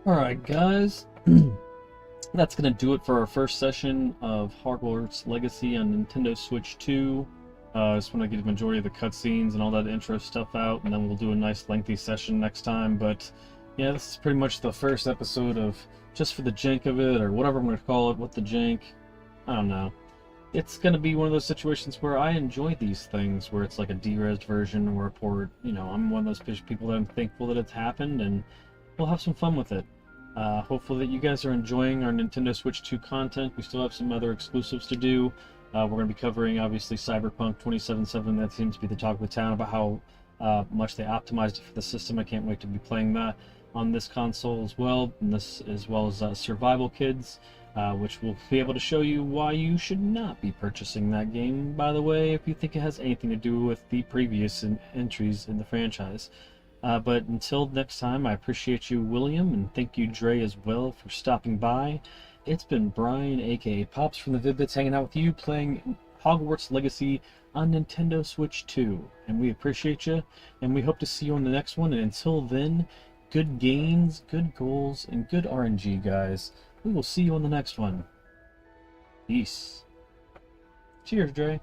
Alright guys, that's going to do it for our first session of Hogwarts Legacy on Nintendo Switch 2. I just want to get the majority of the cutscenes and all that intro stuff out, and then we'll do a nice lengthy session next time. But yeah, this is pretty much the first episode of just for the jank of it, or whatever I'm going to call it, what the jank, I don't know. It's going to be one of those situations where I enjoy these things, where it's like a de-resed version or a port. You know, I'm one of those people that I'm thankful that it's happened, and we'll have some fun with it. Hopefully that you guys are enjoying our Nintendo Switch 2 content. We still have some other exclusives to do. We're going to be covering, obviously, Cyberpunk 2077. That seems to be the talk of the town about how much they optimized it for the system. I can't wait to be playing that on this console as well, and this as well as Survival Kids, which will be able to show you why you should not be purchasing that game, by the way, if you think it has anything to do with the previous entries in the franchise. But until next time, I appreciate you, William, and thank you, Dre, as well, for stopping by. It's been Brian, aka Pops from the Vid-Bits, hanging out with you, playing Hogwarts Legacy on Nintendo Switch 2. And we appreciate you, and we hope to see you on the next one. And until then, good gains, good goals, and good RNG, guys. We will see you on the next one. Peace. Cheers, Dre.